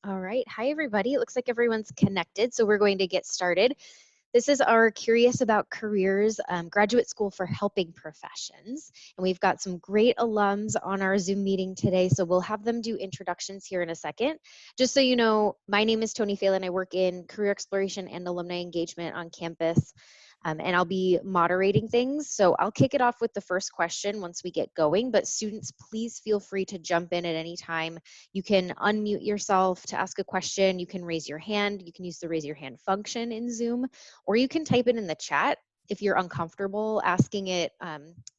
All right. Hi, everybody. It looks like everyone's connected, so we're going to get started. This is our Curious About Careers graduate school for helping professions. And we've got some great alums on our Zoom meeting today, so we'll have them do introductions here in a second. Just so you know, my name is Tony Phelan. I work in career exploration and alumni engagement on campus. And I'll be moderating things. So I'll kick it off with the first question once we get going, but students, please feel free to jump in at any time. You can unmute yourself to ask a question. You can raise your hand. You can use the raise your hand function in Zoom, or you can type it in the chat if you're uncomfortable asking it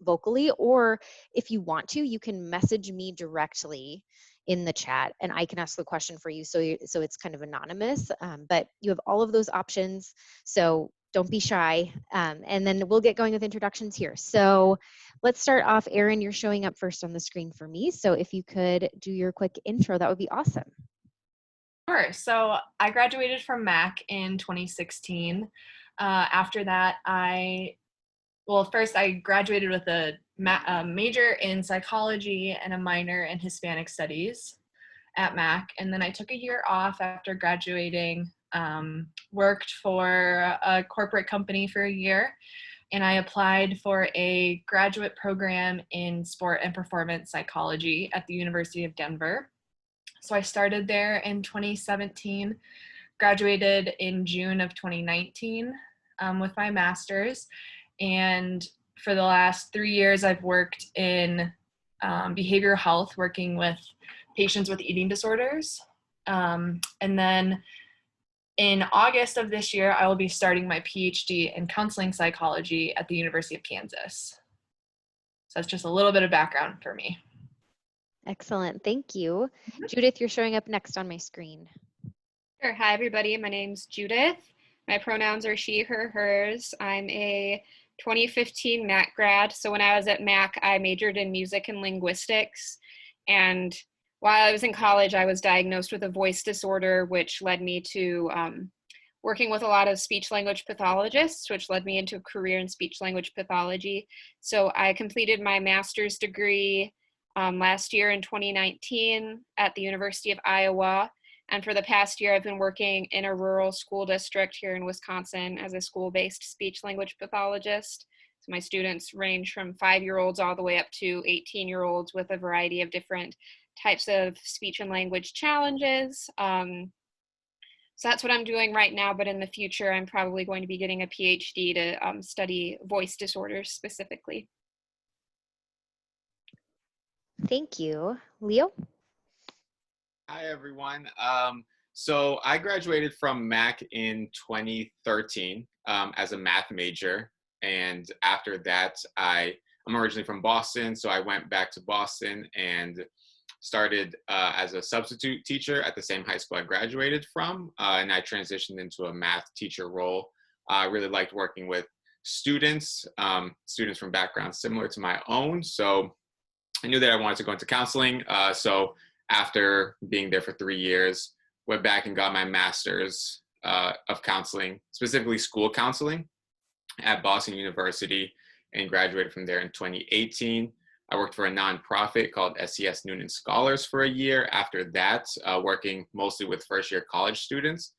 vocally, or if you want to, you can message me directly in the chat and I can ask the question for you. So it's kind of anonymous, but you have all of those options. So don't be shy. And then we'll get going with introductions here. So let's start off. Erin, you're showing up first on the screen for me. So if you could do your quick intro, that would be awesome. Sure. So I graduated from Mac in 2016. After that, first I graduated with a major in psychology and a minor in Hispanic studies at Mac. And then I took a year off after graduating, worked for a corporate company for a year, and I applied for a graduate program in sport and performance psychology at the University of Denver. So I started there in 2017, graduated in June of 2019 with my master's. And for the last 3 years, I've worked in behavioral health, working with patients with eating disorders. And then in August of this year, I will be starting my PhD in counseling psychology at the University of Kansas. So that's just a little bit of background for me. Excellent. Thank you. Judith, you're showing up next on my screen. Sure. Hi, everybody. My name's Judith. My pronouns are she, her, hers. I'm a 2015 Mac grad. So when I was at Mac, I majored in music and linguistics. And while I was in college, I was diagnosed with a voice disorder, which led me to working with a lot of speech language pathologists, which led me into a career in speech language pathology. So I completed my master's degree last year in 2019 at the University of Iowa. And for the past year, I've been working in a rural school district here in Wisconsin as a school-based speech language pathologist. So my students range from 5-year-olds all the way up to 18-year-olds with a variety of different types of speech and language challenges. So that's what I'm doing right now, but in the future, I'm probably going to be getting a PhD to study voice disorders specifically. Thank you. Leo? Hi, everyone. So I graduated from Mac in 2013 as a math major. And after that, I'm originally from Boston, so I went back to Boston and started as a substitute teacher at the same high school I graduated from. And I transitioned into a math teacher role. I really liked working with students from backgrounds similar to my own. So I knew that I wanted to go into counseling. So after being there for 3 years, went back and got my master's of counseling, specifically school counseling at Boston University, and graduated from there in 2018. I worked for a nonprofit called SES Noonan Scholars for a year. After that, working mostly with first-year college students.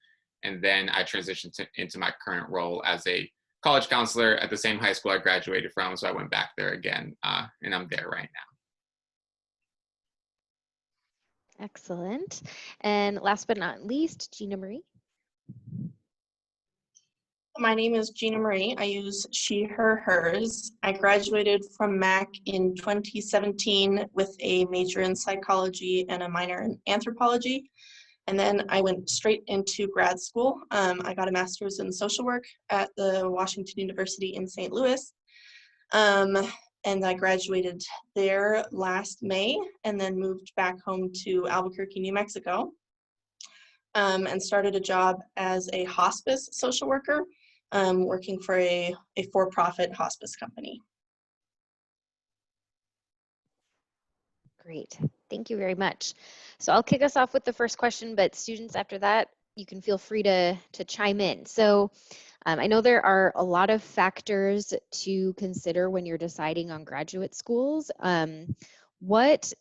And then I transitioned into my current role as a college counselor at the same high school I graduated from. So I went back there again, and I'm there right now. Excellent. And last but not least, Gina Marie. My name is Gina Marie. I use she, her, hers. I graduated from Mac in 2017 with a major in psychology and a minor in anthropology. And then I went straight into grad school. I got a master's in social work at the Washington University in St. Louis. And I graduated there last May and then moved back home to Albuquerque, New Mexico, and started a job as a hospice social worker, working for a for-profit hospice company. Great. Thank you very much. So I'll kick us off with the first question, but students after that, you can feel free to chime in. So I know there are a lot of factors to consider when you're deciding on graduate schools. What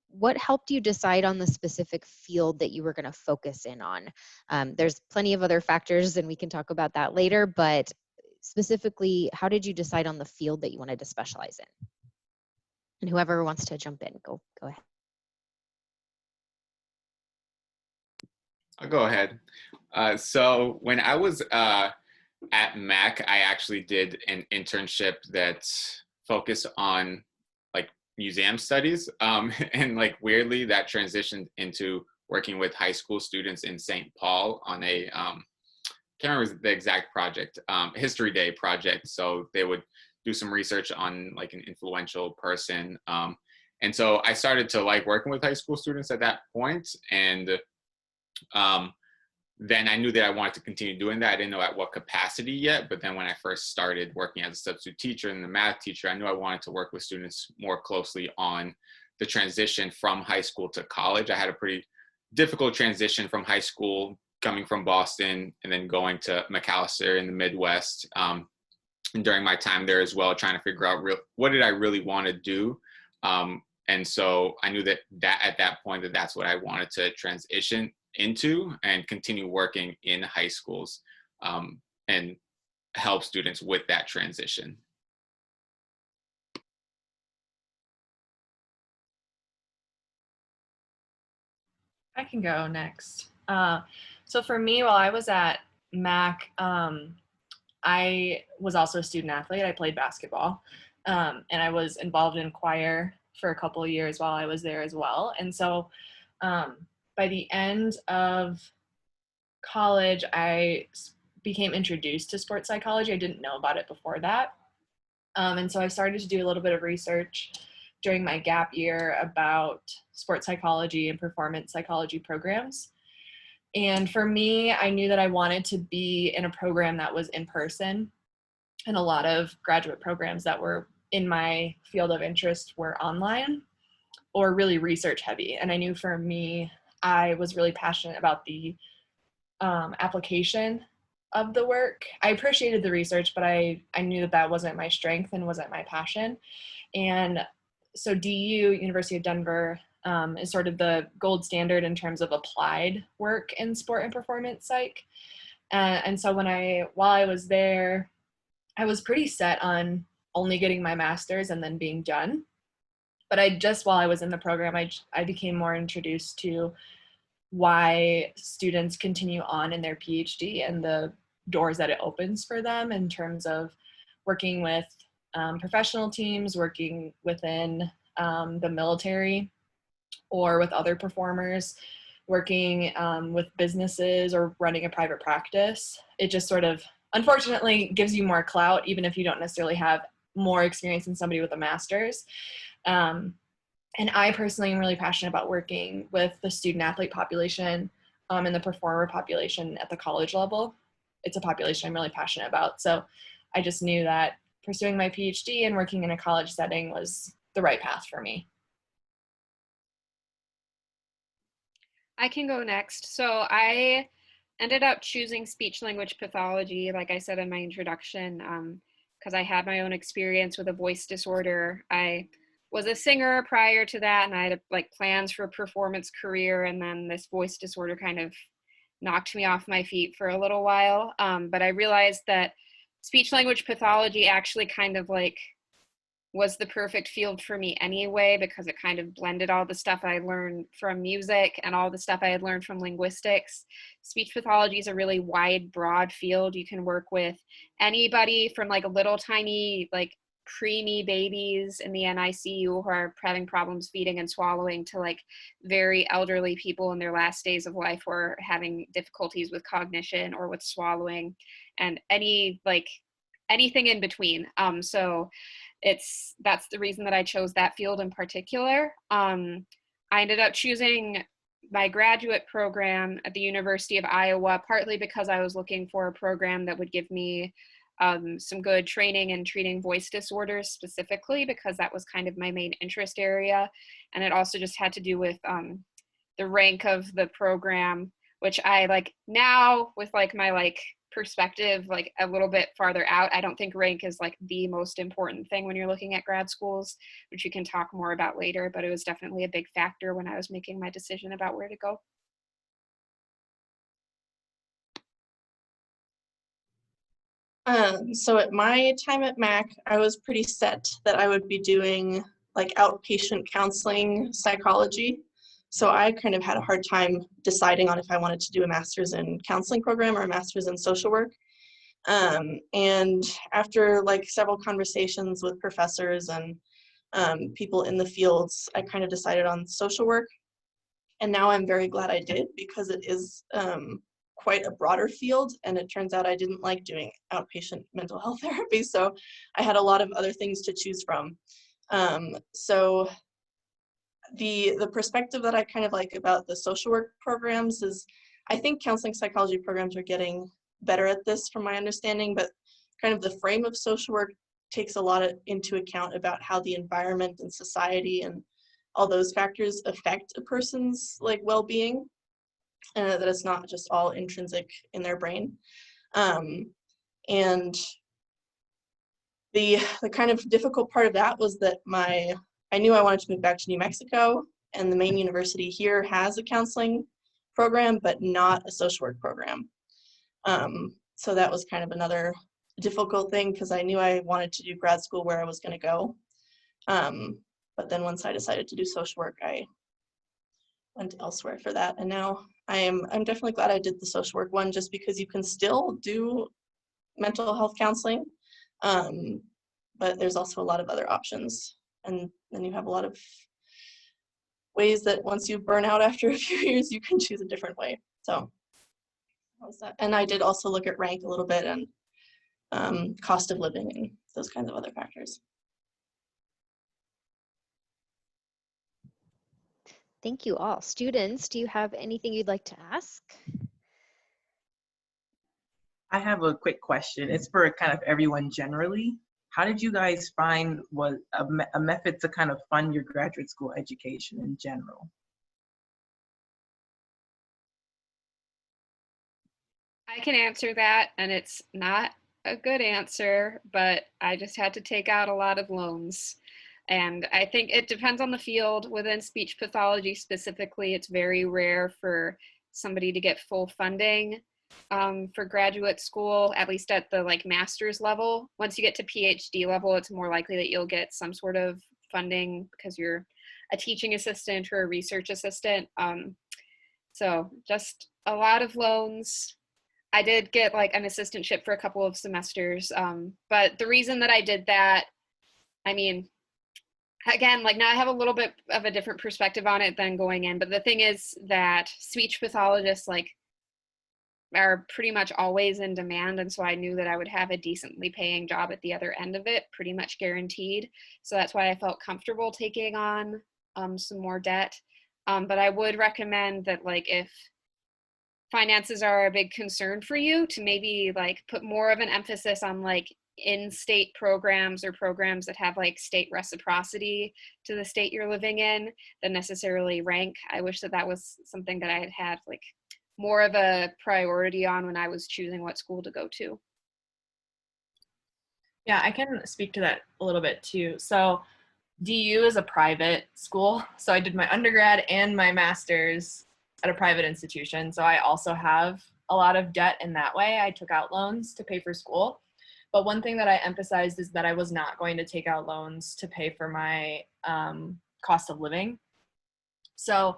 what helped you decide on the specific field that you were going to focus in on? There's plenty of other factors, and we can talk about that later, but specifically, how did you decide on the field that you wanted to specialize in? And whoever wants to jump in, go ahead. I'll go ahead. So when I was at Mac, I actually did an internship that focused on like museum studies. And like weirdly, that transitioned into working with high school students in St. Paul on a, can't remember the exact project, History Day project. So they would do some research on like an influential person. And so I started to like working with high school students at that point. And then I knew that I wanted to continue doing that. I didn't know at what capacity yet, but then when I first started working as a substitute teacher and the math teacher, I knew I wanted to work with students more closely on the transition from high school to college. I had a pretty difficult transition from high school, coming from Boston and then going to McAllister in the Midwest. And during my time there as well, trying to figure out what did I really want to do. And so I knew that at that point that's what I wanted to transition into and continue working in high schools and help students with that transition. I can go next. So for me, while I was at Mac, I was also a student athlete. I played basketball, and I was involved in choir for a couple of years while I was there as well. And so by the end of college, I became introduced to sports psychology. I didn't know about it before that. And so I started to do a little bit of research during my gap year about sports psychology and performance psychology programs. And for me, I knew that I wanted to be in a program that was in person, and a lot of graduate programs that were in my field of interest were online or really research heavy. And I knew for me, I was really passionate about the application of the work. I appreciated the research, but I knew that wasn't my strength and wasn't my passion. And so DU, University of Denver, is sort of the gold standard in terms of applied work in sport and performance psych. And so while I was there, I was pretty set on only getting my master's and then being done. But while I was in the program, I became more introduced to why students continue on in their PhD and the doors that it opens for them in terms of working with professional teams, working within the military or with other performers, working with businesses or running a private practice. It just sort of, unfortunately, gives you more clout, even if you don't necessarily have more experience than somebody with a master's. And I personally am really passionate about working with the student athlete population and the performer population at the college level. It's a population I'm really passionate about. So I just knew that pursuing my PhD and working in a college setting was the right path for me. I can go next. So I ended up choosing speech language pathology, like I said in my introduction, because I had my own experience with a voice disorder. I was a singer prior to that, and I had like plans for a performance career, and then this voice disorder kind of knocked me off my feet for a little while. But I realized that speech language pathology actually kind of like was the perfect field for me anyway, because it kind of blended all the stuff I learned from music and all the stuff I had learned from linguistics. Speech pathology is a really wide, broad field. You can work with anybody from like little tiny, like preemie babies in the NICU who are having problems feeding and swallowing to like very elderly people in their last days of life who are having difficulties with cognition or with swallowing, and anything in between. So that's the reason that I chose that field in particular. I ended up choosing my graduate program at the University of Iowa, partly because I was looking for a program that would give me some good training in treating voice disorders specifically, because that was kind of my main interest area. And it also just had to do with the rank of the program, which I like now with like my like perspective, like a little bit farther out, I don't think rank is like the most important thing when you're looking at grad schools, which we can talk more about later, but it was definitely a big factor when I was making my decision about where to go. So at my time at Mac, I was pretty set that I would be doing like outpatient counseling psychology. So I kind of had a hard time deciding on if I wanted to do a master's in counseling program or a master's in social work. And after like several conversations with professors and people in the fields, I kind of decided on social work. And now I'm very glad I did, because it is quite a broader field, and it turns out I didn't like doing outpatient mental health therapy, so I had a lot of other things to choose from. So the perspective that I kind of like about the social work programs is, I think counseling psychology programs are getting better at this from my understanding, but kind of the frame of social work takes a lot into account about how the environment and society and all those factors affect a person's like well-being, that it's not just all intrinsic in their brain. And the kind of difficult part of that was that I knew I wanted to move back to New Mexico, and the main university here has a counseling program, but not a social work program. So that was kind of another difficult thing, because I knew I wanted to do grad school where I was going to go. But then once I decided to do social work, I went elsewhere for that. And now I'm definitely glad I did the social work one, just because you can still do mental health counseling, but there's also a lot of other options. And then you have a lot of ways that once you burn out after a few years, you can choose a different way. So that was that. And I did also look at rank a little bit, and cost of living and those kinds of other factors. Thank you all. Students, do you have anything you'd like to ask? I have a quick question. It's for kind of everyone generally. How did you guys find a method to kind of fund your graduate school education in general? I can answer that, and it's not a good answer, but I just had to take out a lot of loans. And I think it depends on the field. Within speech pathology specifically, it's very rare for somebody to get full funding for graduate school, at least at the like master's level. Once you get to PhD level, it's more likely that you'll get some sort of funding because you're a teaching assistant or a research assistant. So just a lot of loans. I did get like an assistantship for a couple of semesters, but the reason that I did that, I mean, again, like now I have a little bit of a different perspective on it than going in, but the thing is that speech pathologists like are pretty much always in demand, and so I knew that I would have a decently paying job at the other end of it, pretty much guaranteed. So that's why I felt comfortable taking on some more debt. But I would recommend that, like, if finances are a big concern for you, to maybe like put more of an emphasis on like in-state programs or programs that have like state reciprocity to the state you're living in than necessarily rank. I wish that that was something that I had had like more of a priority on when I was choosing what school to go to. Yeah, I can speak to that a little bit too. So DU is a private school. So I did my undergrad and my master's at a private institution. So I also have a lot of debt in that way. I took out loans to pay for school. But one thing that I emphasized is that I was not going to take out loans to pay for my cost of living. So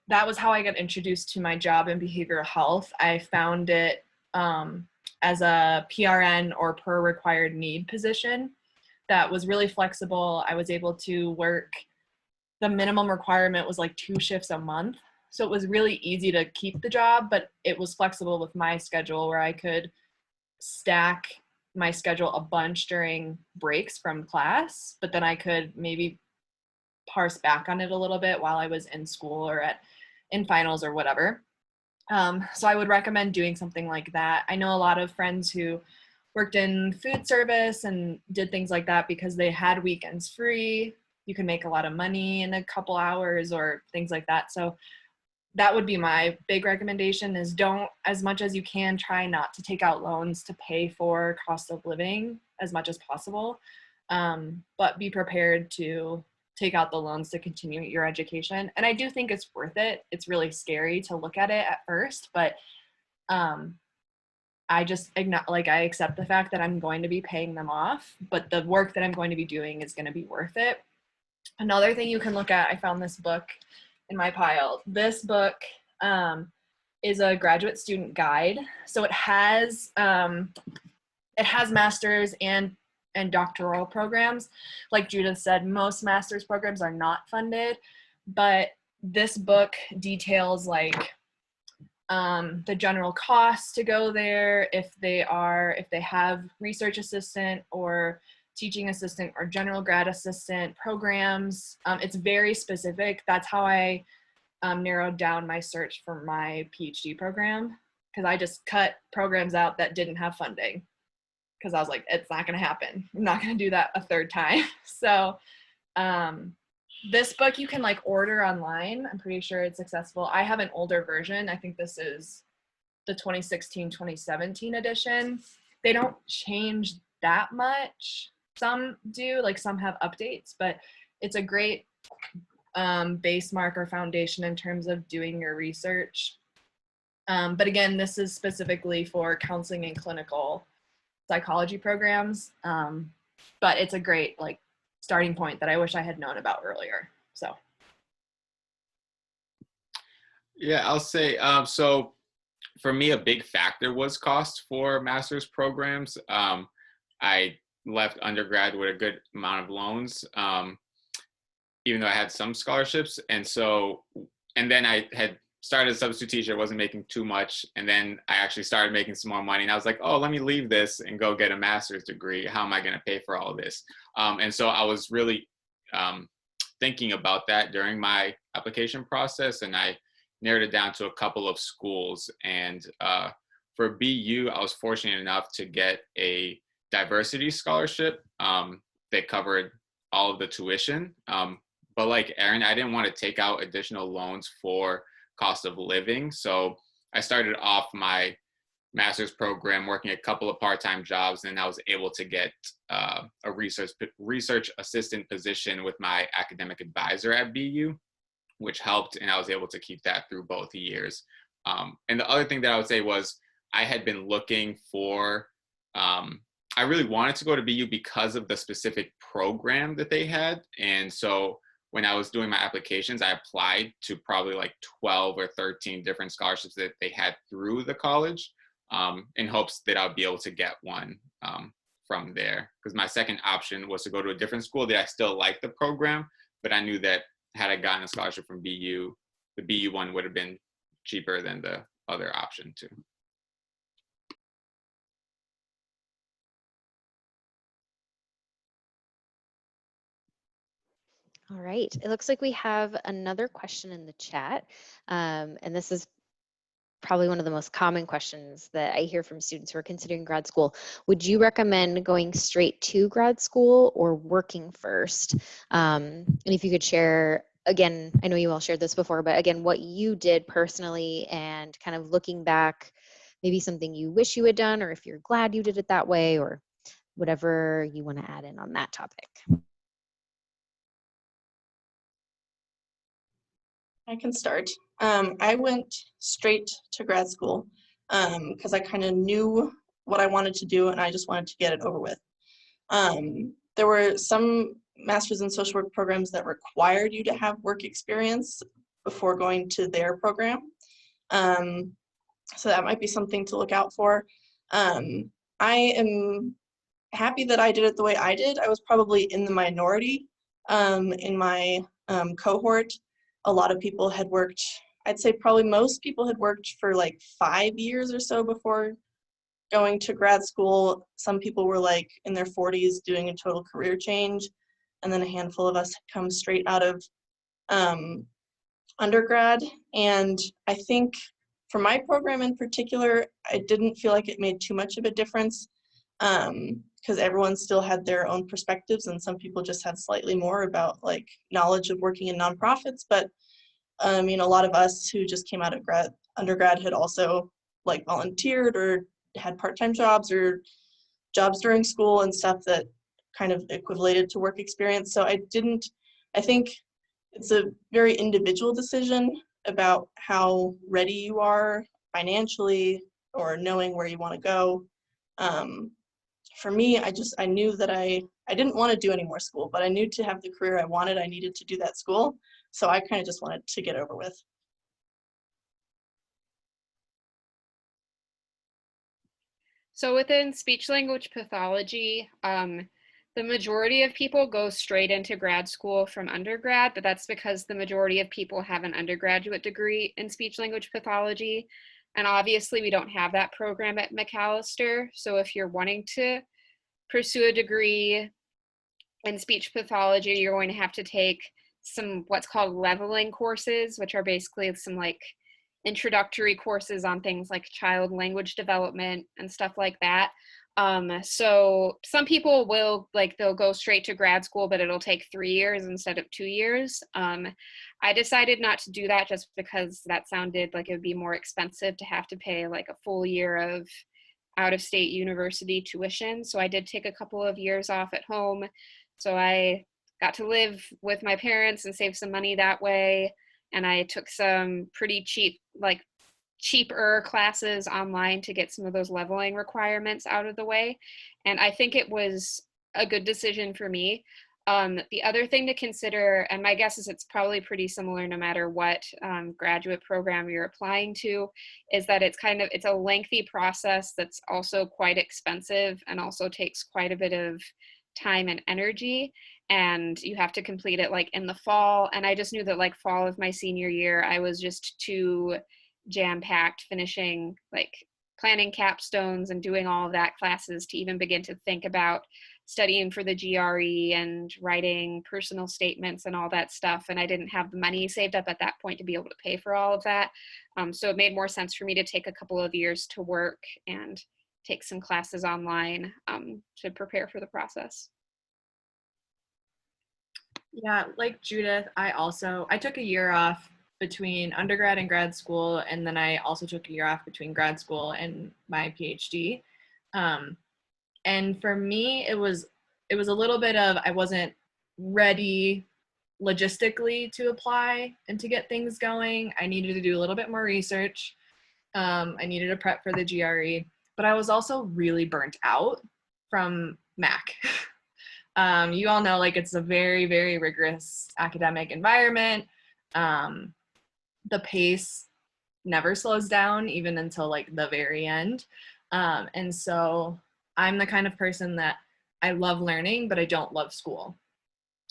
that was how I got introduced to my job in behavioral health. I found it as a PRN or per required need position that was really flexible. I was able to work, the minimum requirement was like 2 shifts a month. So it was really easy to keep the job, but it was flexible with my schedule where I could stack my schedule a bunch during breaks from class, but then I could maybe parse back on it a little bit while I was in school or in finals or whatever. So I would recommend doing something like that. I know a lot of friends who worked in food service and did things like that because they had weekends free. You can make a lot of money in a couple hours or things like that. So that would be my big recommendation, is don't, as much as you can, try not to take out loans to pay for cost of living as much as possible. But be prepared to take out the loans to continue your education. And I do think it's worth it. It's really scary to look at it at first, but I just I accept the fact that I'm going to be paying them off, but the work that I'm going to be doing is going to be worth it. Another thing you can look at, I found this book in my pile. This book is a graduate student guide. So it has master's and doctoral programs. Like Judith said, most master's programs are not funded, but this book details like the general costs to go there, if they have research assistant or teaching assistant or general grad assistant programs. It's very specific. That's how I narrowed down my search for my PhD program, because I just cut programs out that didn't have funding, because I was like, it's not going to happen. I'm not going to do that a third time. So this book you can like order online. I'm pretty sure it's accessible. I have an older version. I think this is the 2016-2017 edition. They don't change that much. Some do, like some have updates, but it's a great base mark or foundation in terms of doing your research. But again, this is specifically for counseling and clinical psychology programs. But it's a great like starting point that I wish I had known about earlier. So. Yeah, I'll say, so for me, a big factor was cost for master's programs. I left undergrad with a good amount of loans, even though I had some scholarships. And then I had started as a substitute teacher, wasn't making too much. And then I actually started making some more money. And I was like, oh, let me leave this and go get a master's degree. How am I going to pay for all of this? And so I was really thinking about that during my application process. And I narrowed it down to a couple of schools. And for BU, I was fortunate enough to get a diversity scholarship that covered all of the tuition. But like Erin, I didn't want to take out additional loans for cost of living. So I started off my master's program working a couple of part-time jobs, and I was able to get a research assistant position with my academic advisor at BU, which helped, and I was able to keep that through both years. And the other thing that I would say was I had been looking for, I really wanted to go to BU because of the specific program that they had. And so when I was doing my applications, I applied to probably like 12 or 13 different scholarships that they had through the college, in hopes that I'll be able to get one from there. Because my second option was to go to a different school that I still liked the program, but I knew that had I gotten a scholarship from BU, the BU one would have been cheaper than the other option too. All right, it looks like we have another question in the chat. And this is probably one of the most common questions that I hear from students who are considering grad school. Would you recommend going straight to grad school or working first? And if you could share, again, I know you all shared this before, but again, what you did personally and kind of looking back, maybe something you wish you had done, or if you're glad you did it that way, or whatever you want to add in on that topic. I can start. I went straight to grad school because I kind of knew what I wanted to do and I just wanted to get it over with. There were some master's in social work programs that required you to have work experience before going to their program. So that might be something to look out for. I am happy that I did it the way I did. I was probably in the minority in my cohort. A lot of people had worked, I'd say probably most people had worked for like 5 years or so before going to grad school. Some people were like in their 40s doing a total career change. And then a handful of us had come straight out of undergrad. And I think for my program in particular, I didn't feel like it made too much of a difference because everyone still had their own perspectives and some people just had slightly more about like knowledge of working in nonprofits. But I mean, a lot of us who just came out of undergrad had also like volunteered or had part-time jobs or jobs during school and stuff that kind of equivalated to work experience. So I think it's a very individual decision about how ready you are financially or knowing where you want to go. For me, I knew that I didn't want to do any more school, but I knew to have the career I wanted, I needed to do that school. So I kind of just wanted to get over with. So within speech language pathology, the majority of people go straight into grad school from undergrad, but that's because the majority of people have an undergraduate degree in speech language pathology. And obviously we don't have that program at Macalester. So if you're wanting to pursue a degree in speech pathology, you're going to have to take some what's called leveling courses, which are basically some like introductory courses on things like child language development and stuff like that. So some people will they'll go straight to grad school, but it'll take 3 years instead of 2 years. I decided not to do that just because that sounded like it would be more expensive to have to pay like a full year of out-of-state university tuition. So I did take a couple of years off at home. So I got to live with my parents and save some money that way. And I took some pretty cheaper classes online to get some of those leveling requirements out of the way. And I think it was a good decision for me. The other thing to consider, and my guess is it's probably pretty similar no matter what graduate program you're applying to, is that it's a lengthy process that's also quite expensive and also takes quite a bit of time and energy, and you have to complete it like in the fall. And I just knew that like fall of my senior year, I was just too jam-packed finishing like planning capstones and doing all of that classes to even begin to think about studying for the GRE and writing personal statements and all that stuff. And I didn't have the money saved up at that point to be able to pay for all of that. So it made more sense for me to take a couple of years to work and take some classes online to prepare for the process. Yeah, like Judith, I took a year off between undergrad and grad school, and then I also took a year off between grad school and my PhD. And for me, it was a little bit of I wasn't ready logistically to apply and to get things going. I needed to do a little bit more research. I needed to prep for the GRE, but I was also really burnt out from Mac. You all know, like, it's a very, very rigorous academic environment. The pace never slows down, even until like the very end. And so I'm the kind of person that I love learning, but I don't love school.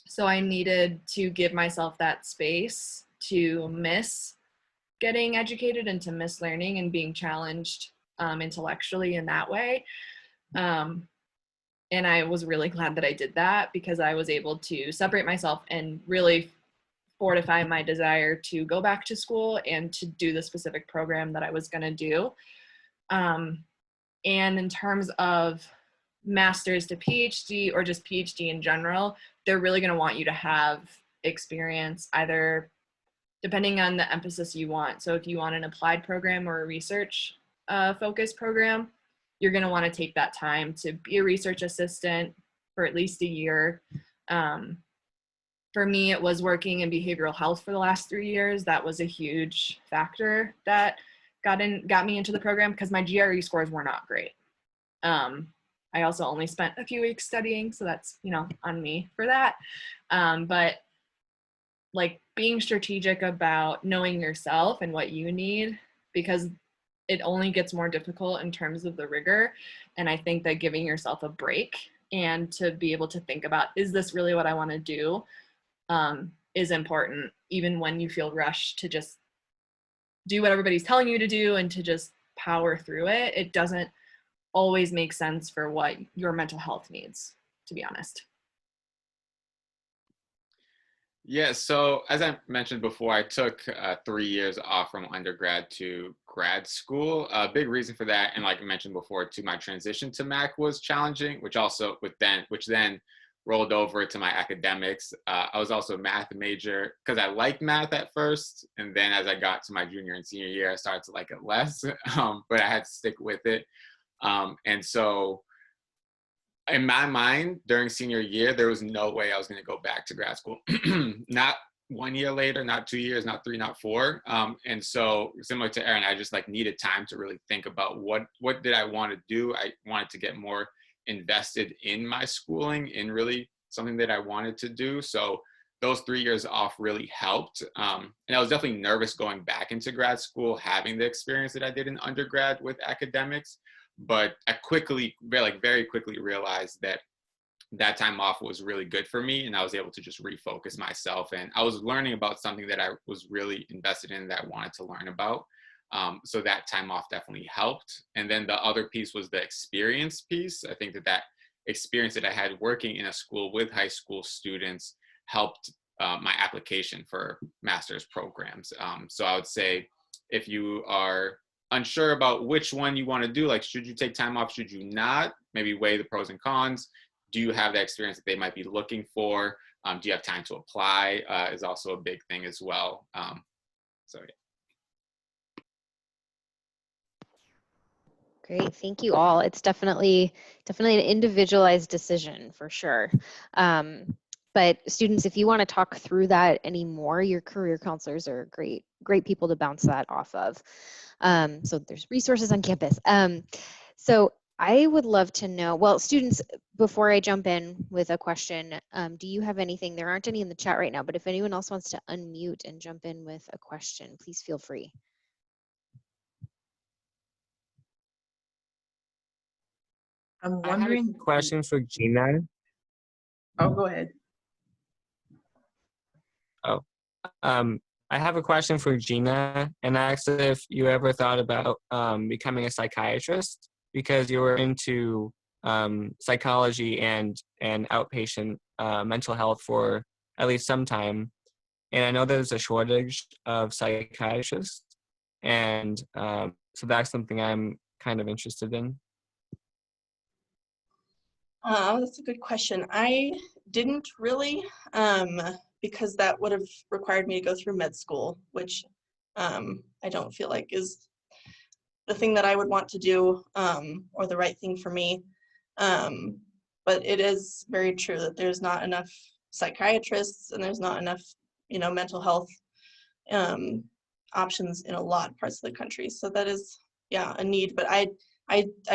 So I needed to give myself that space to miss getting educated and to miss learning and being challenged intellectually in that way. And I was really glad that I did that, because I was able to separate myself and really fortify my desire to go back to school and to do the specific program that I was going to do. And in terms of master's to PhD, or just PhD in general, they're really going to want you to have experience, either depending on the emphasis you want. So if you want an applied program or a research focused program, you're going to want to take that time to be a research assistant for at least a year. For me, it was working in behavioral health for the last 3 years. That was a huge factor that got me into the program, because my GRE scores were not great. I also only spent a few weeks studying, so that's, on me for that. But like being strategic about knowing yourself and what you need, because it only gets more difficult in terms of the rigor. And I think that giving yourself a break and to be able to think about, is this really what I want to do, is important, even when you feel rushed to just do what everybody's telling you to do and to just power through it. It doesn't always make sense for what your mental health needs, to be honest. Yeah, so as I mentioned before, I took 3 years off from undergrad to grad school. A big reason for that, and like I mentioned before, to my transition to Mac was challenging, which then rolled over to my academics. I was also a math major because I liked math at first. And then as I got to my junior and senior year, I started to like it less, but I had to stick with it. And so in my mind, during senior year, there was no way I was going to go back to grad school. Not 1 year later, not 2 years, not 3, not 4. And so similar to Erin, I just like needed time to really think about what did I want to do. I wanted to get more invested in my schooling, in really something that I wanted to do. So those 3 years off really helped. And I was definitely nervous going back into grad school, having the experience that I did in undergrad with academics. But I very quickly realized that that time off was really good for me, and I was able to just refocus myself. And I was learning about something that I was really invested in, that I wanted to learn about. So that time off definitely helped. And then the other piece was the experience piece. I think that experience that I had working in a school with high school students helped my application for master's programs. So I would say if you are unsure about which one you want to do, like should you take time off, should you not, maybe weigh the pros and cons. Do you have the experience that they might be looking for? Do you have time to apply is also a big thing as well. So yeah. Great, thank you all. It's definitely an individualized decision for sure. But students, if you want to talk through that anymore, your career counselors are great people to bounce that off of. So there's resources on campus. So I would love to know, well, students, before I jump in with a question, do you have anything? There aren't any in the chat right now, but if anyone else wants to unmute and jump in with a question, please feel free. I'm I had a wondering. question for Gina. Oh, go ahead. Oh, I have a question for Gina, and asked if you ever thought about becoming a psychiatrist, because you were into psychology and outpatient mental health for at least some time. And I know there's a shortage of psychiatrists, and so that's something I'm kind of interested in. That's a good question. I didn't really, because that would have required me to go through med school, which I don't feel like is the thing that I would want to do, or the right thing for me. But it is very true that there's not enough psychiatrists, and there's not enough, mental health options in a lot of parts of the country. So that is, yeah, a need. But I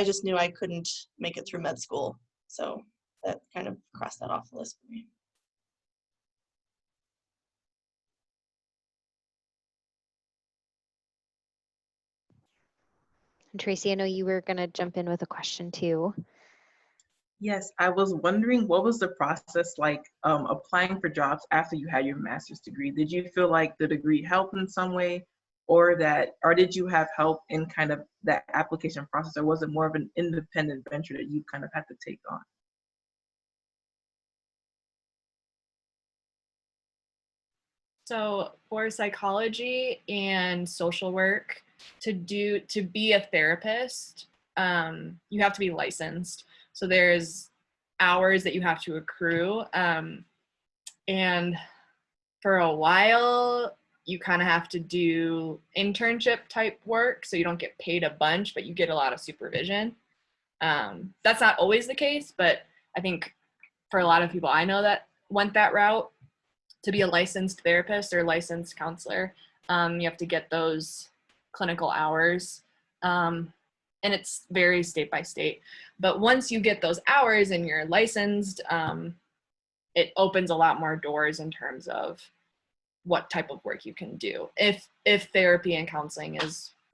just knew I couldn't make it through med school. So that kind of crossed that off the list for me. And Tracy, I know you were going to jump in with a question too. Yes, I was wondering, what was the process like applying for jobs after you had your master's degree? Did you feel like the degree helped in some way, or did you have help in kind of that application process, or was it more of an independent venture that you kind of had to take on? So for psychology and social work, to be a therapist, you have to be licensed. So there's hours that you have to accrue. And for a while, you kind of have to do internship type work. So you don't get paid a bunch, but you get a lot of supervision. That's not always the case, but I think for a lot of people I know that went that route, to be a licensed therapist or licensed counselor, you have to get those clinical hours. And it's very state by state. But once you get those hours and you're licensed, it opens a lot more doors in terms of what type of work you can do, if therapy and counseling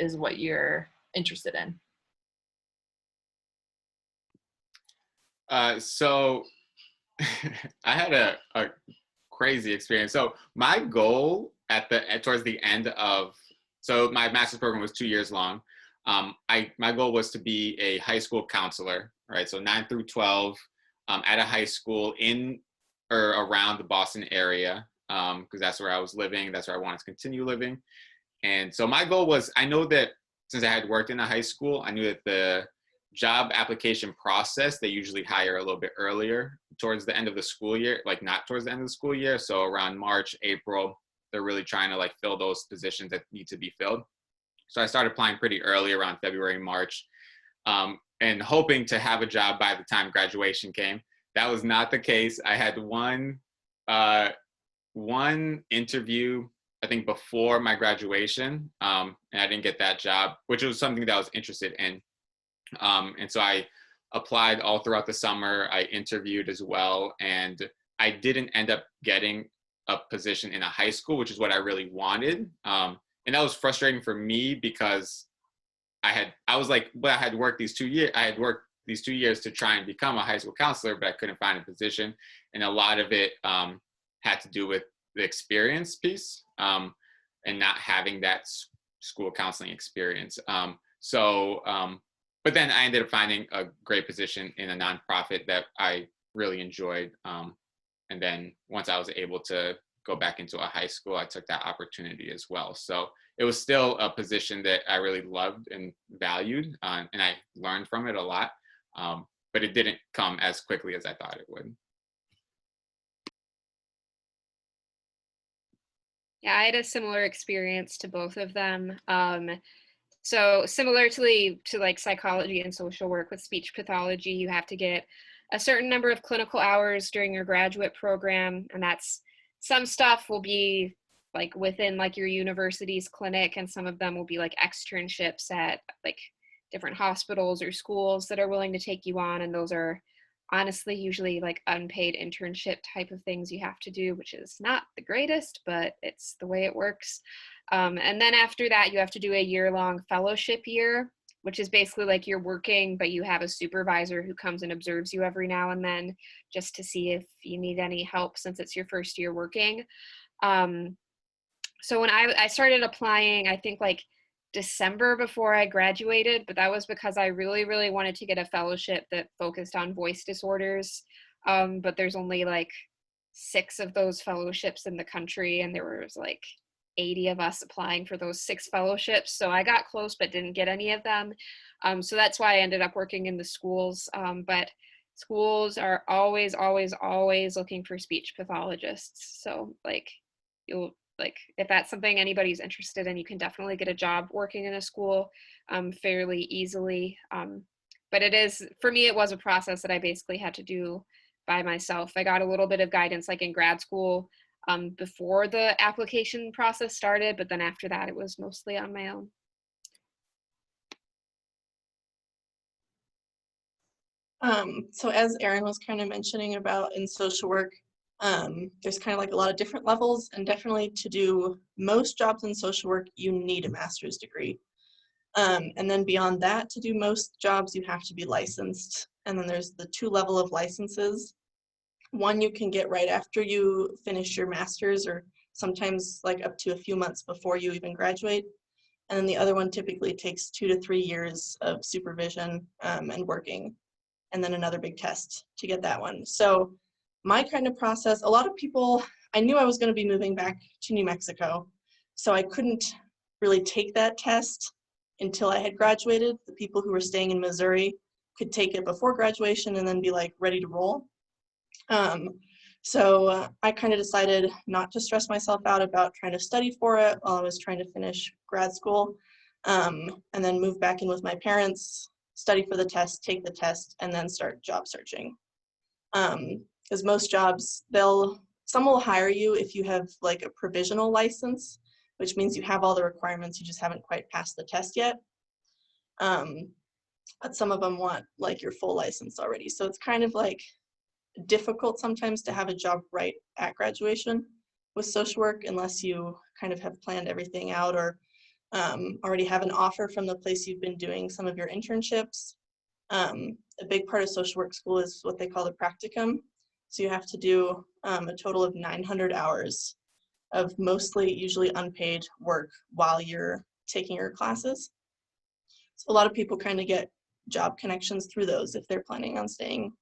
is what you're interested in. So I had a crazy experience. So my goal towards the end of, so my master's program was 2 years long. My goal was to be a high school counselor, right? So 9 through 12 at a high school in or around the Boston area, because that's where I was living. That's where I wanted to continue living. And so my goal was, I know that since I had worked in a high school, I knew that the job application process, they usually hire a little bit earlier towards the end of the school year, like not towards the end of the school year. So around March, April, they're really trying to like fill those positions that need to be filled. So I started applying pretty early around February, March, and hoping to have a job by the time graduation came. That was not the case. I had one interview, I think, before my graduation, and I didn't get that job, which was something that I was interested in. And so I applied all throughout the summer. I interviewed as well, and I didn't end up getting a position in a high school, which is what I really wanted. And that was frustrating for me because I had worked these 2 years. I had worked these 2 years to try and become a high school counselor, but I couldn't find a position. And a lot of it had to do with the experience piece, and not having that school counseling experience. But then I ended up finding a great position in a nonprofit that I really enjoyed. And then once I was able to go back into a high school, I took that opportunity as well. So it was still a position that I really loved and valued, and I learned from it a lot. But it didn't come as quickly as I thought it would. Yeah, I had a similar experience to both of them. So similar to like psychology and social work, with speech pathology, you have to get a certain number of clinical hours during your graduate program, and that's, some stuff will be like within like your university's clinic, and some of them will be like externships at like different hospitals or schools that are willing to take you on, and those are honestly usually like unpaid internship type of things you have to do, which is not the greatest, but it's the way it works. And then after that, you have to do a year-long fellowship year, which is basically like you're working, but you have a supervisor who comes and observes you every now and then just to see if you need any help, since it's your first year working. So when I started applying, I think like December before I graduated, but that was because I really, really wanted to get a fellowship that focused on voice disorders. But there's only like 6 of those fellowships in the country, and there was like 80 of us applying for those 6 fellowships. So I got close, but didn't get any of them. So that's why I ended up working in the schools. But schools are always, always, always looking for speech pathologists. So like if that's something anybody's interested in, you can definitely get a job working in a school fairly easily. But it is, for me, it was a process that I basically had to do by myself. I got a little bit of guidance like in grad school before the application process started, but then after that, it was mostly on my own. So as Erin was kind of mentioning about in social work, there's kind of like a lot of different levels, and definitely to do most jobs in social work, you need a master's degree. And then beyond that, to do most jobs, you have to be licensed. And then there's the 2 level of licenses. One you can get right after you finish your master's, or sometimes like up to a few months before you even graduate. And then the other one typically takes 2 to 3 years of supervision and working, and then another big test to get that one. So my kind of process, a lot of people, I knew I was going to be moving back to New Mexico, so I couldn't really take that test until I had graduated. The people who were staying in Missouri could take it before graduation and then be like ready to roll. So I kind of decided not to stress myself out about trying to study for it while I was trying to finish grad school, and then move back in with my parents, study for the test, take the test, and then start job searching. Because most jobs, some will hire you if you have like a provisional license, which means you have all the requirements, you just haven't quite passed the test yet. But some of them want like your full license already. So it's kind of like difficult sometimes to have a job right at graduation with social work, unless you kind of have planned everything out, or already have an offer from the place you've been doing some of your internships. A big part of social work school is what they call the practicum. So you have to do a total of 900 hours of mostly usually unpaid work while you're taking your classes. So a lot of people kind of get job connections through those if they're planning on staying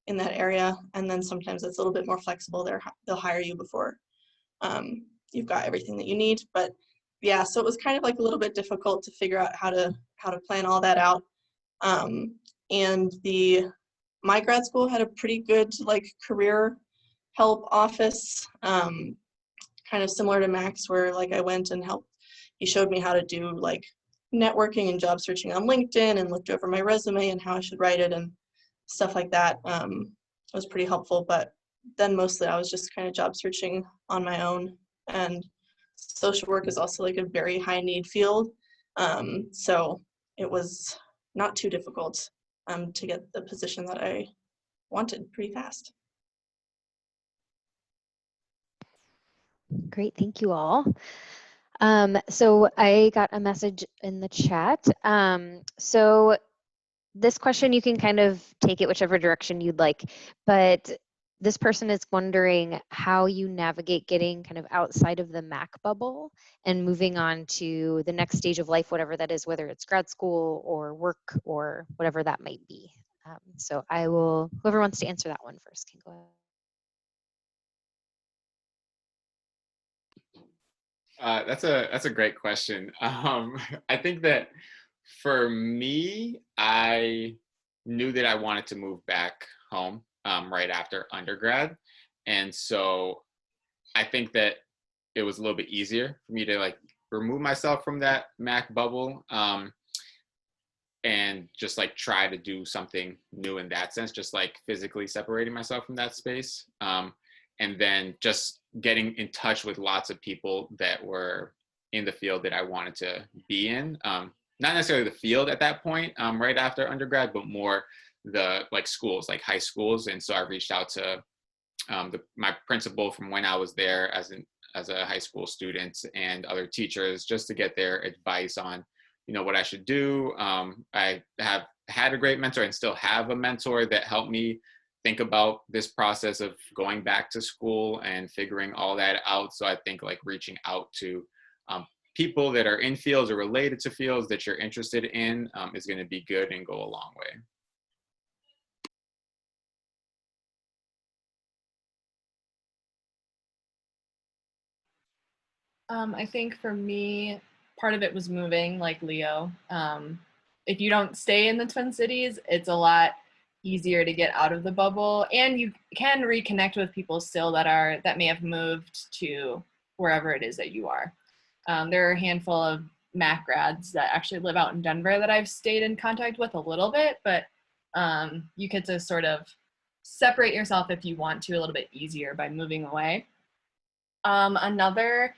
in that area. And then sometimes it's a little bit more flexible. They'll hire you before you've got everything that you need. But yeah, so it was kind of like a little bit difficult to figure out how to plan all that out. and my grad school had a pretty good like career help office, kind of similar to Max, where like I went and helped. He showed me how to do like networking and job searching on LinkedIn, and looked over my resume and how I should write it and stuff like that. It was pretty helpful, but then mostly I was just kind of job searching on my own. And social work is also like a very high need field. So it was not too difficult to get the position that I wanted pretty fast. Great, thank you all. So I got a message in the chat. So this question, you can kind of take it whichever direction you'd like, but this person is wondering how you navigate getting kind of outside of the Mac bubble and moving on to the next stage of life, whatever that is, whether it's grad school or work or whatever that might be. So whoever wants to answer that one first can go ahead. That's a great question. I think that for me, I knew that I wanted to move back home right after undergrad, and so I think that it was a little bit easier for me to like remove myself from that Mac bubble and just like try to do something new in that sense, just like physically separating myself from that space. And then just getting in touch with lots of people that were in the field that I wanted to be in. Not necessarily the field at that point, right after undergrad, but more the like schools, like high schools. And so I reached out to my principal from when I was there as a high school student and other teachers just to get their advice on, what I should do. I have had a great mentor and still have a mentor that helped me think about this process of going back to school and figuring all that out. So I think like reaching out to people that are in fields or related to fields that you're interested in is going to be good and go a long way. I think for me, part of it was moving, like Leo. If you don't stay in the Twin Cities, it's a lot easier to get out of the bubble, and you can reconnect with people still that may have moved to wherever it is that you are. There are a handful of Mac grads that actually live out in Denver that I've stayed in contact with a little bit, but you get to sort of separate yourself if you want to a little bit easier by moving away. Another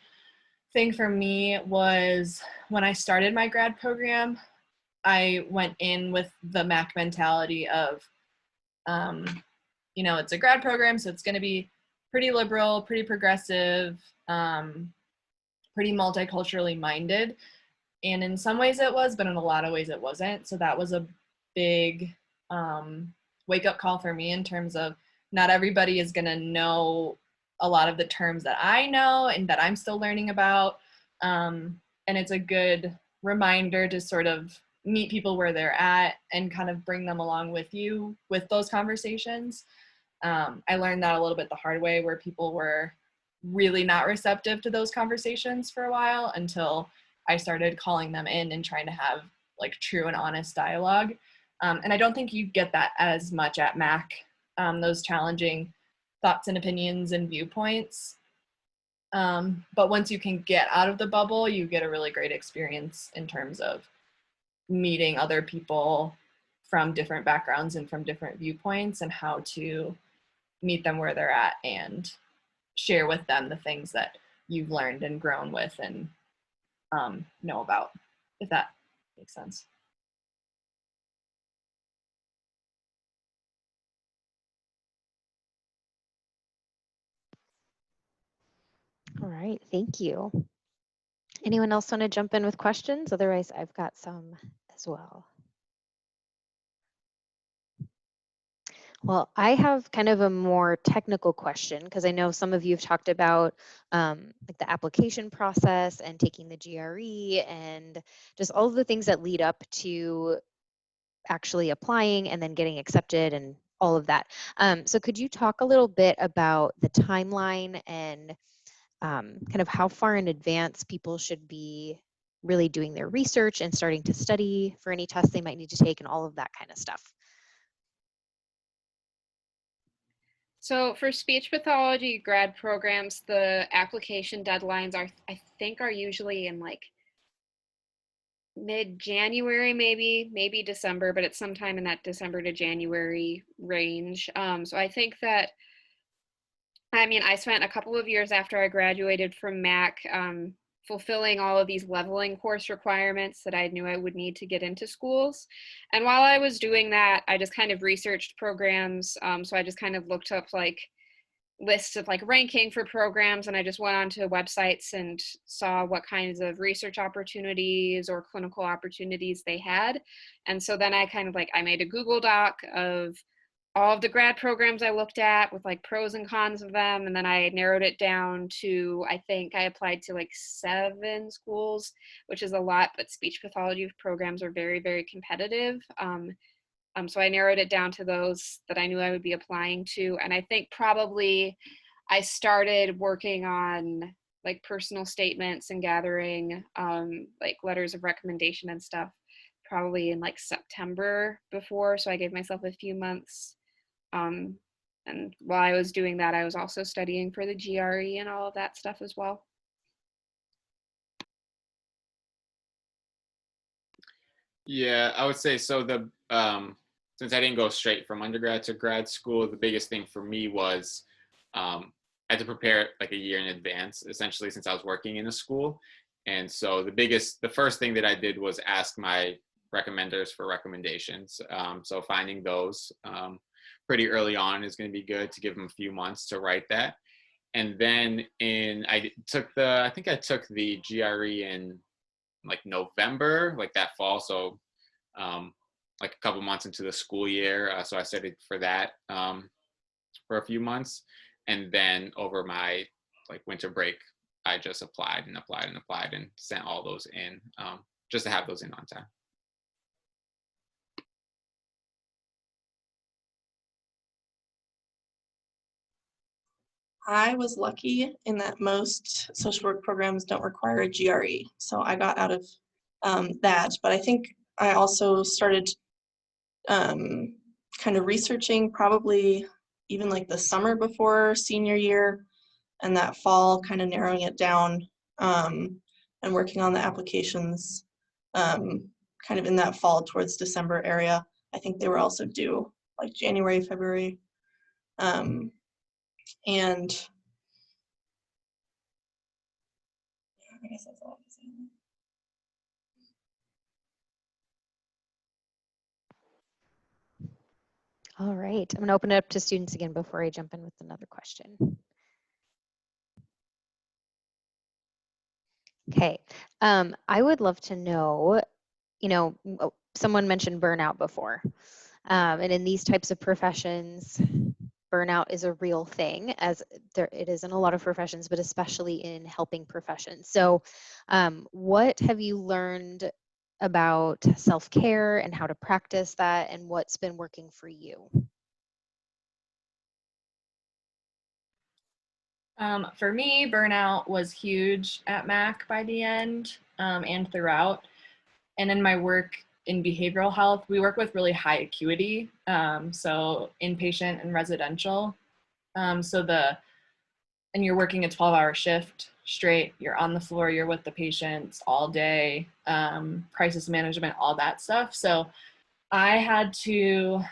thing for me was when I started my grad program, I went in with the Mac mentality of, it's a grad program, so it's going to be pretty liberal, pretty progressive, pretty multiculturally minded. And in some ways it was, but in a lot of ways it wasn't. So that was a big wake-up call for me in terms of not everybody is going to know a lot of the terms that I know and that I'm still learning about. And it's a good reminder to sort of meet people where they're at and kind of bring them along with you with those conversations. I learned that a little bit the hard way, where people were really not receptive to those conversations for a while until I started calling them in and trying to have like true and honest dialogue. And I don't think you get that as much at Mac, those challenging thoughts and opinions and viewpoints. But once you can get out of the bubble, you get a really great experience in terms of meeting other people from different backgrounds and from different viewpoints, and how to meet them where they're at and share with them the things that you've learned and grown with and know about, if that makes sense. All right, thank you. Anyone else want to jump in with questions? Otherwise, I've got some as well. Well, I have kind of a more technical question, because I know some of you have talked about like the application process and taking the GRE and just all of the things that lead up to actually applying and then getting accepted and all of that. So could you talk a little bit about the timeline and kind of how far in advance people should be really doing their research and starting to study for any tests they might need to take and all of that kind of stuff? So for speech pathology grad programs, the application deadlines I think are usually in like mid-January, maybe December, but it's sometime in that December to January range. So I think that, I mean, I spent a couple of years after I graduated from Mac fulfilling all of these leveling course requirements that I knew I would need to get into schools. And while I was doing that, I just kind of researched programs. So I just kind of looked up like lists of like ranking for programs, and I just went onto websites and saw what kinds of research opportunities or clinical opportunities they had. And so then I kind of like, I made a Google Doc of all of the grad programs I looked at with like pros and cons of them. And then I narrowed it down to, I think I applied to like 7 schools, which is a lot, but speech pathology programs are very, very competitive. So I narrowed it down to those that I knew I would be applying to. And I think probably I started working on like personal statements and gathering like letters of recommendation and stuff probably in like September before. So I gave myself a few months. And while I was doing that, I was also studying for the GRE and all of that stuff as well. Yeah, I would say so. Since I didn't go straight from undergrad to grad school, the biggest thing for me was I had to prepare like a year in advance, essentially, since I was working in a school. And so the first thing that I did was ask my recommenders for recommendations. So finding those pretty early on is going to be good to give them a few months to write that. And then I think I took the GRE in like November, like that fall. So like a couple months into the school year. So I studied for that for a few months. And then over my like winter break, I just applied and sent all those in just to have those in on time. I was lucky in that most social work programs don't require a GRE, so I got out of that. But I think I also started kind of researching probably even like the summer before senior year, and that fall kind of narrowing it down and working on the applications kind of in that fall towards December area. I think they were also due like January, February. And I guess that's all I can say. All right, I'm gonna open it up to students again before I jump in with another question. Okay, I would love to know, someone mentioned burnout before. And in these types of professions, burnout is a real thing, as it is in a lot of professions, but especially in helping professions. So what have you learned about self-care and how to practice that, and what's been working for you? For me, burnout was huge at Mac by the end and throughout. And in my work in behavioral health, we work with really high acuity, so inpatient and residential. And you're working a 12-hour shift straight, you're on the floor, you're with the patients all day, crisis management, all that stuff. So I had to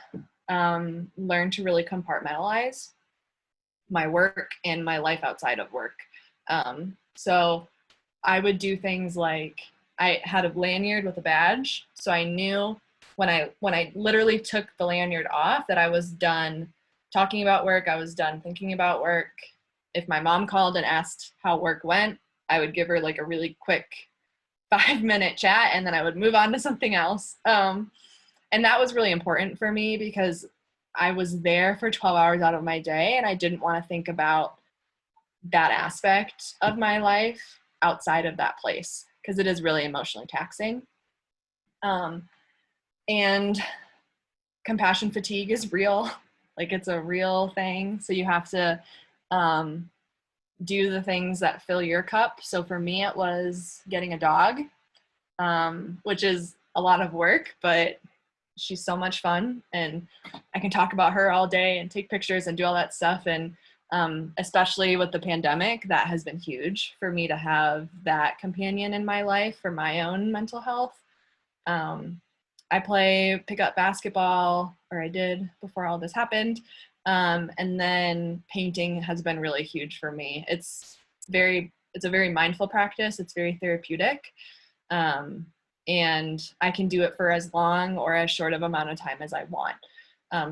learn to really compartmentalize my work and my life outside of work. So I would do things like, I had a lanyard with a badge, so I knew when I literally took the lanyard off that I was done talking about work, I was done thinking about work. If my mom called and asked how work went, I would give her like a really quick 5-minute chat, and then I would move on to something else. And that was really important for me because I was there for 12 hours out of my day, and I didn't want to think about that aspect of my life outside of that place, because it is really emotionally taxing. And compassion fatigue is real, like it's a real thing. So you have to do the things that fill your cup. So for me, it was getting a dog, which is a lot of work, but she's so much fun, and I can talk about her all day and take pictures and do all that stuff. And especially with the pandemic, that has been huge for me to have that companion in my life for my own mental health. I play pickup basketball, or I did before all this happened. And then painting has been really huge for me. It's a very mindful practice. It's very therapeutic. And I can do it for as long or as short of amount of time as I want.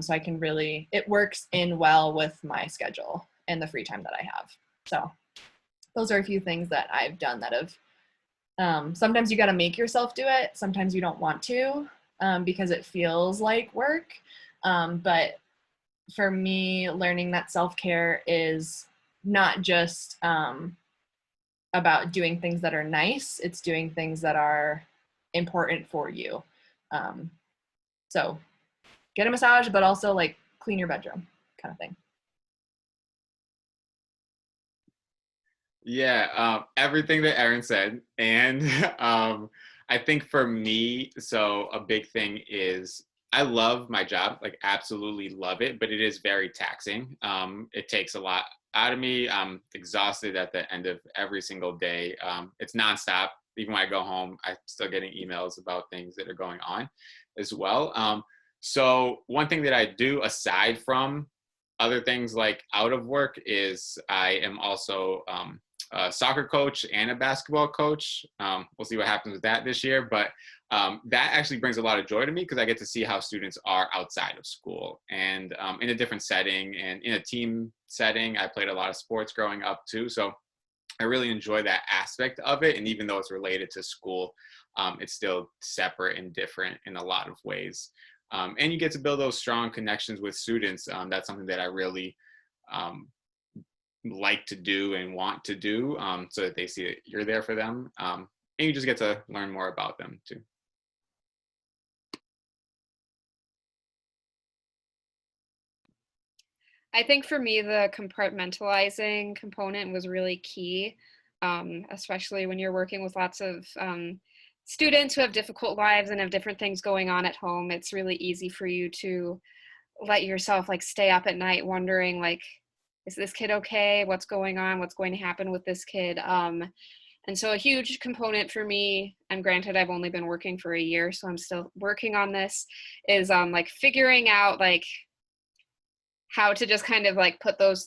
So I can really, it works in well with my schedule and the free time that I have. So those are a few things that I've done that have, sometimes you got to make yourself do it. Sometimes you don't want to, because it feels like work. But for me, learning that self-care is not just about doing things that are nice, it's doing things that are important for you. So get a massage, but also like clean your bedroom kind of thing. Yeah, everything that Erin said. And I think for me, so a big thing is I love my job, like absolutely love it, but it is very taxing. It takes a lot out of me. I'm exhausted at the end of every single day. It's nonstop. Even when I go home, I'm still getting emails about things that are going on as well. So one thing that I do aside from other things like out of work is I am also a soccer coach and a basketball coach. We'll see what happens with that this year, but that actually brings a lot of joy to me because I get to see how students are outside of school and in a different setting and in a team setting. I played a lot of sports growing up too, so I really enjoy that aspect of it. And even though it's related to school, it's still separate and different in a lot of ways. And you get to build those strong connections with students. That's something that I really like to do and want to do, so that they see that you're there for them. And you just get to learn more about them too. I think for me, the compartmentalizing component was really key, especially when you're working with lots of students who have difficult lives and have different things going on at home. It's really easy for you to let yourself like stay up at night wondering like, is this kid okay? What's going on? What's going to happen with this kid? And so a huge component for me, and granted I've only been working for a year, so I'm still working on this, is like figuring out like how to just kind of like put those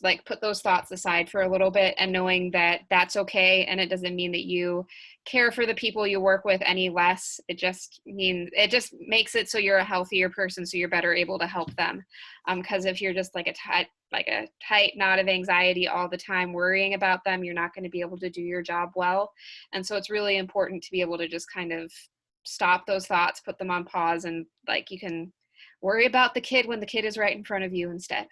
thoughts aside for a little bit, and knowing that that's okay, and it doesn't mean that you care for the people you work with any less. It just makes it so you're a healthier person, so you're better able to help them. Because if you're just like a tight knot of anxiety all the time worrying about them, you're not going to be able to do your job well. And so it's really important to be able to just kind of stop those thoughts, put them on pause, and like you can worry about the kid when the kid is right in front of you instead.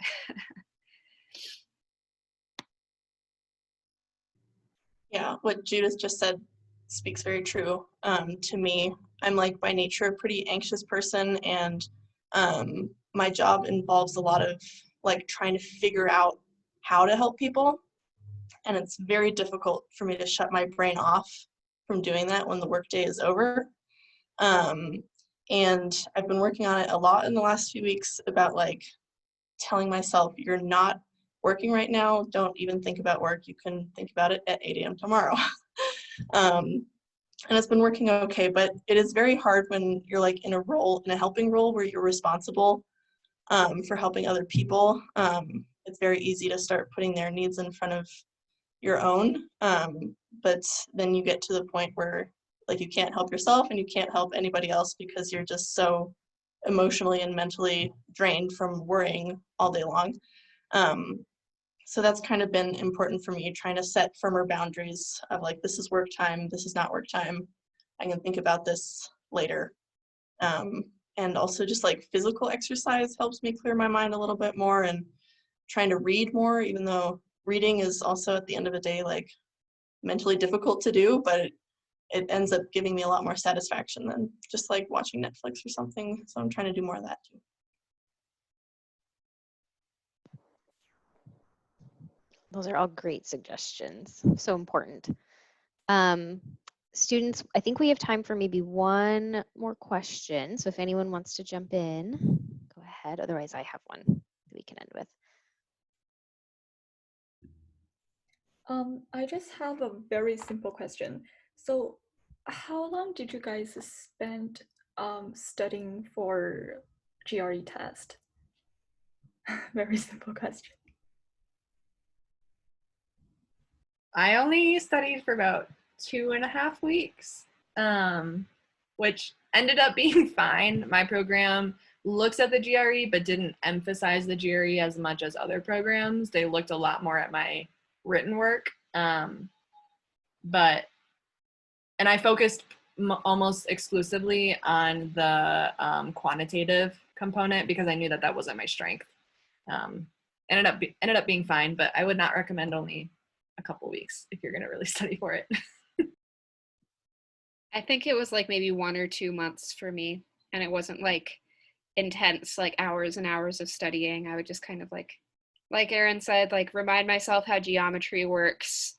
Yeah, what Judith just said speaks very true to me. I'm like by nature a pretty anxious person, and my job involves a lot of like trying to figure out how to help people, and it's very difficult for me to shut my brain off from doing that when the workday is over. And I've been working on it a lot in the last few weeks about like telling myself, you're not working right now, don't even think about work, you can think about it at 8 a.m. tomorrow. And it's been working okay, but it is very hard when you're like in a helping role where you're responsible for helping other people. It's very easy to start putting their needs in front of your own, but then you get to the point where like you can't help yourself and you can't help anybody else because you're just so emotionally and mentally drained from worrying all day long. So that's kind of been important for me, trying to set firmer boundaries of like, this is work time, this is not work time. I can think about this later. And also just like physical exercise helps me clear my mind a little bit more, and trying to read more, even though reading is also at the end of the day like mentally difficult to do, but it ends up giving me a lot more satisfaction than just like watching Netflix or something. So I'm trying to do more of that too. Those are all great suggestions. So important. Um, students, I think we have time for maybe one more question. So if anyone wants to jump in, go ahead. Otherwise, I have one that we can end with. I just have a very simple question. So, how long did you guys spend studying for GRE test? Very simple question. I only studied for about 2.5 weeks, which ended up being fine. My program looks at the GRE, but didn't emphasize the GRE as much as other programs. They looked a lot more at my written work. And I focused almost exclusively on the quantitative component because I knew that that wasn't my strength. Ended up being fine, but I would not recommend only a couple weeks if you're going to really study for it. I think it was like maybe 1 or 2 months for me, and it wasn't like intense, like hours and hours of studying. I would just kind of like Erin said, like remind myself how geometry works.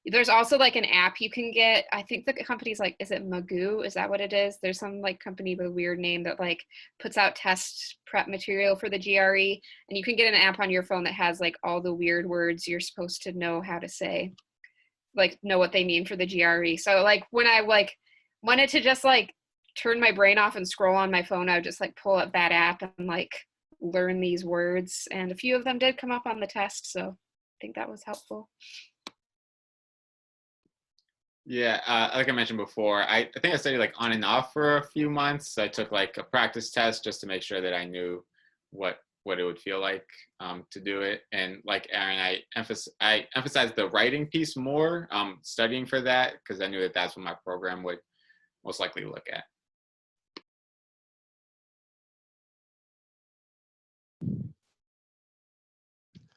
There's also like an app you can get. I think the company's like, is it Magoo? Is that what it is? There's some like company with a weird name that like puts out test prep material for the GRE, and you can get an app on your phone that has like all the weird words you're supposed to know how to say, like know what they mean for the GRE. So like when I like wanted to just like turn my brain off and scroll on my phone, I would just like pull up that app and like learn these words. And a few of them did come up on the test. So I think that was helpful. Yeah, like I mentioned before, I think I studied like on and off for a few months. I took like a practice test just to make sure that I knew what it would feel like to do it. And like Erin, I emphasized the writing piece more, studying for that because I knew that that's what my program would most likely look at.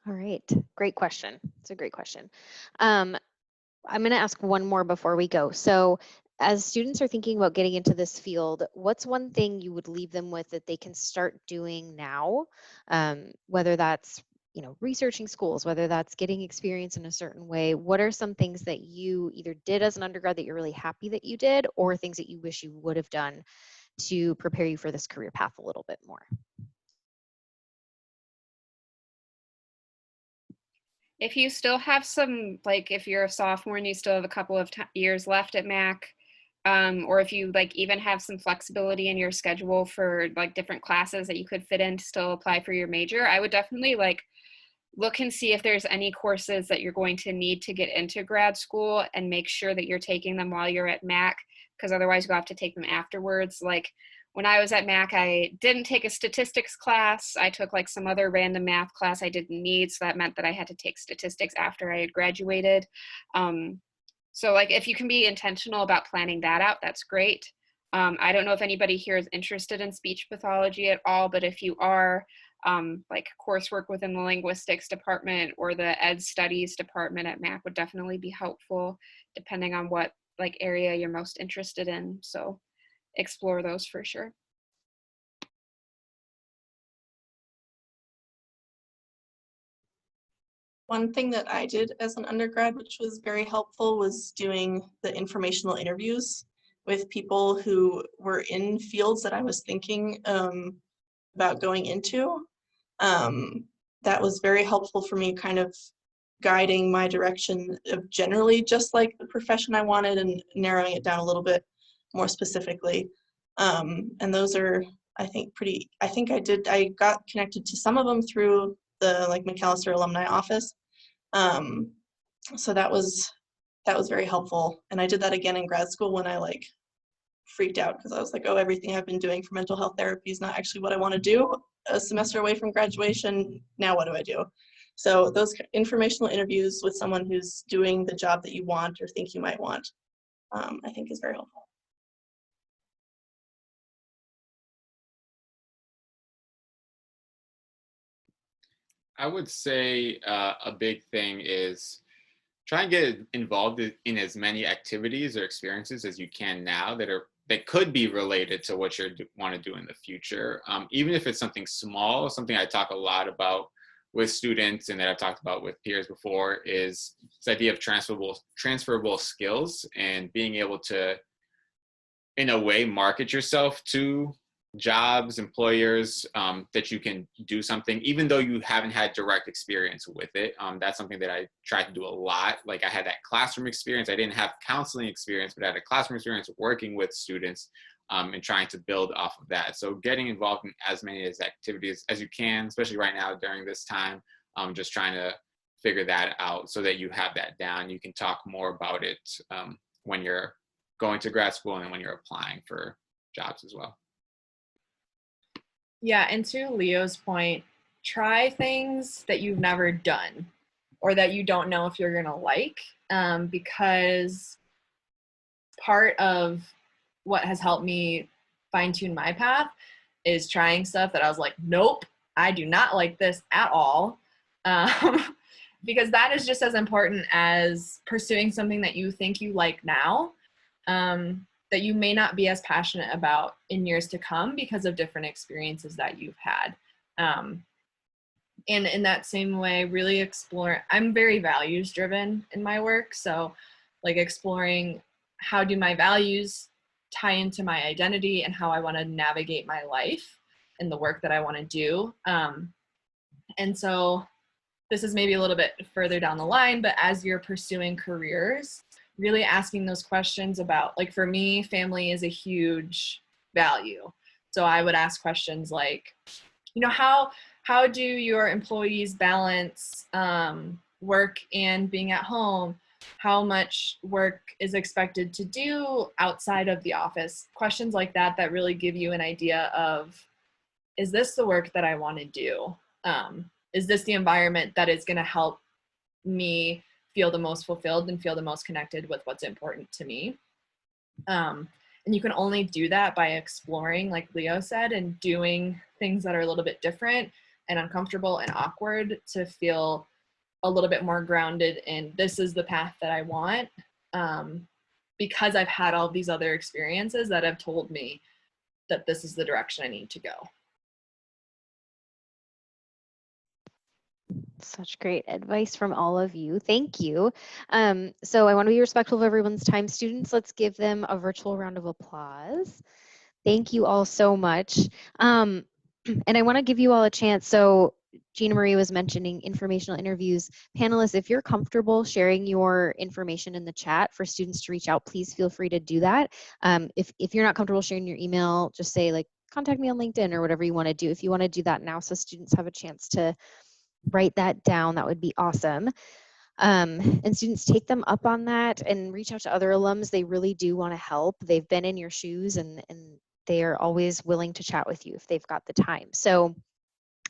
All right, great question. It's a great question. I'm going to ask one more before we go. So as students are thinking about getting into this field, what's one thing you would leave them with that they can start doing now? Whether that's, researching schools, whether that's getting experience in a certain way. What are some things that you either did as an undergrad that you're really happy that you did, or things that you wish you would have done to prepare you for this career path a little bit more? If you still have some, like if you're a sophomore and you still have a couple of years left at Mac, or if you like even have some flexibility in your schedule for like different classes that you could fit in to still apply for your major, I would definitely like look and see if there's any courses that you're going to need to get into grad school and make sure that you're taking them while you're at Mac, because otherwise you'll have to take them afterwards. Like when I was at Mac, I didn't take a statistics class. I took like some other random math class I didn't need. So that meant that I had to take statistics after I had graduated. So like if you can be intentional about planning that out, that's great. I don't know if anybody here is interested in speech pathology at all, but if you are, like coursework within the linguistics department or the ed studies department at Mac would definitely be helpful depending on what like area you're most interested in. So explore those for sure. One thing that I did as an undergrad, which was very helpful, was doing the informational interviews with people who were in fields that I was thinking about going into. That was very helpful for me, kind of guiding my direction of generally just like the profession I wanted and narrowing it down a little bit more specifically. And those are, I think, I got connected to some of them through the like McAllister Alumni Office. So that was very helpful. And I did that again in grad school when I like freaked out because I was like, oh, everything I've been doing for mental health therapy is not actually what I want to do a semester away from graduation. Now what do I do? So those informational interviews with someone who's doing the job that you want or think you might want, I think is very helpful. I would say a big thing is try and get involved in as many activities or experiences as you can now that could be related to what you want to do in the future. Even if it's something small, something I talk a lot about with students and that I've talked about with peers before is this idea of transferable skills and being able to, in a way, market yourself to jobs, employers, that you can do something, even though you haven't had direct experience with it. That's something that I tried to do a lot. Like I had that classroom experience. I didn't have counseling experience, but I had a classroom experience working with students and trying to build off of that. So getting involved in as many as activities as you can, especially right now during this time, just trying to figure that out so that you have that down. You can talk more about it when you're going to grad school and when you're applying for jobs as well. Yeah, and to Leo's point, try things that you've never done or that you don't know if you're gonna like, because part of what has helped me fine-tune my path is trying stuff that I was like, nope, I do not like this at all. Because that is just as important as pursuing something that you think you like now, that you may not be as passionate about in years to come because of different experiences that you've had. And in that same way, really explore, I'm very values driven in my work. So like exploring how do my values tie into my identity and how I want to navigate my life and the work that I want to do. And so this is maybe a little bit further down the line, but as you're pursuing careers, really asking those questions about, like for me, family is a huge value. So I would ask questions like, you know, how do your employees balance work and being at home? How much work is expected to do outside of the office? Questions like that that really give you an idea of, is this the work that I want to do? Is this the environment that is going to help me feel the most fulfilled and feel the most connected with what's important to me? And you can only do that by exploring, like Leo said, and doing things that are a little bit different and uncomfortable and awkward to feel a little bit more grounded in this is the path that I want, because I've had all these other experiences that have told me that this is the direction I need to go. Such great advice from all of you. Thank you. So I want to be respectful of everyone's time. Students, let's give them a virtual round of applause. Thank you all so much. And I want to give you all a chance. So Gina Marie was mentioning informational interviews. Panelists, if you're comfortable sharing your information in the chat for students to reach out, please feel free to do that. If you're not comfortable sharing your email, just say like, contact me on LinkedIn or whatever you want to do. If you want to do that now so students have a chance to write that down, that would be awesome. And students, take them up on that and reach out to other alums. They really do want to help. They've been in your shoes and they are always willing to chat with you if they've got the time. So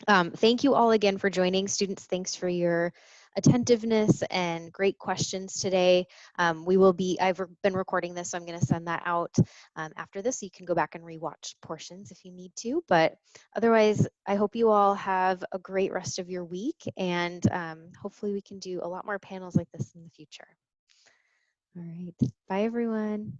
thank you all again for joining. Students, thanks for your attentiveness and great questions today. I've been recording this, so I'm going to send that out after this, so you can go back and rewatch portions if you need to. But otherwise, I hope you all have a great rest of your week, and hopefully we can do a lot more panels like this in the future. All right. Bye, everyone.